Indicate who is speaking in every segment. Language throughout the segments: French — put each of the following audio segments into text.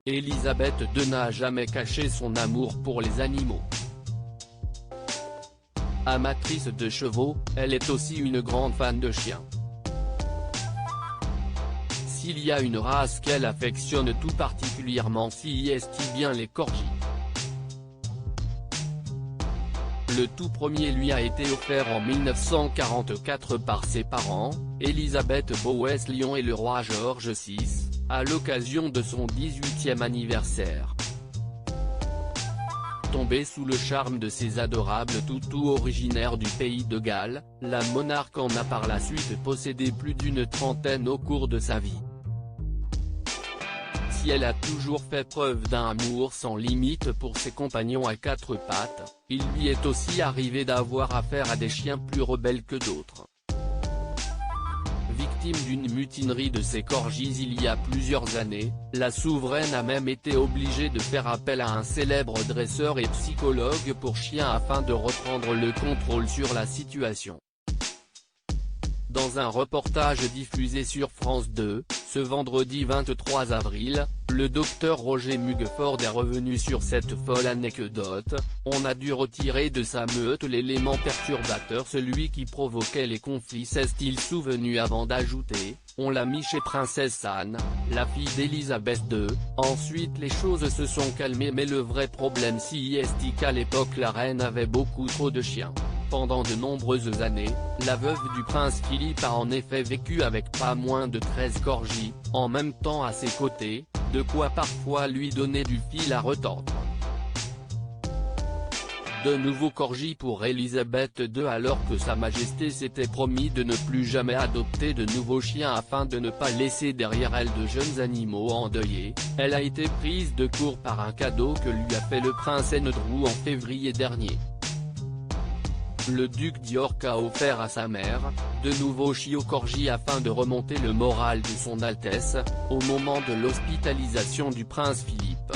Speaker 1: Élisabeth II n'a jamais caché son amour pour les animaux. Amatrice de chevaux, elle est aussi une grande fan de chiens. S'il y a une race qu'elle affectionne tout particulièrement, c'est bien les corgis. Le tout premier lui a été offert en 1944 par ses parents, Élisabeth Bowes-Lyon et le roi George VI, à l'occasion de son 18e anniversaire. Tombée sous le charme de ces adorables toutous originaires du pays de Galles, la monarque en a par la suite possédé plus d'une trentaine au cours de sa vie. Si elle a toujours fait preuve d'un amour sans limite pour ses compagnons à quatre pattes, il lui est aussi arrivé d'avoir affaire à des chiens plus rebelles que d'autres. Victime d'une mutinerie de ses corgis il y a plusieurs années, la souveraine a même été obligée de faire appel à un célèbre dresseur et psychologue pour chiens afin de reprendre le contrôle sur la situation. Dans un reportage diffusé sur France 2, ce vendredi 23 avril, le docteur Roger Mugford est revenu sur cette folle anecdote. On a dû retirer de sa meute l'élément perturbateur, celui qui provoquait les conflits, s'est-il souvenu avant d'ajouter, on l'a mis chez Princesse Anne, la fille d'Élisabeth II. Ensuite les choses se sont calmées, mais le vrai problème c'est qu'à l'époque la reine avait beaucoup trop de chiens. Pendant de nombreuses années, la veuve du prince Philippe a en effet vécu avec pas moins de 13 corgis, en même temps à ses côtés, de quoi parfois lui donner du fil à retordre. De nouveaux corgis pour Élisabeth II alors que Sa Majesté s'était promis de ne plus jamais adopter de nouveaux chiens afin de ne pas laisser derrière elle de jeunes animaux endeuillés. Elle a été prise de court par un cadeau que lui a fait le prince Andrew en février dernier. Le duc d'York a offert à sa mère, de nouveaux chiots corgis afin de remonter le moral de son Altesse, au moment de l'hospitalisation du prince Philippe.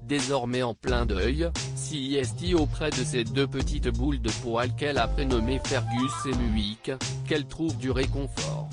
Speaker 1: Désormais en plein deuil, c'est auprès de ces deux petites boules de poils qu'elle a prénommées Fergus et Muick, qu'elle trouve du réconfort.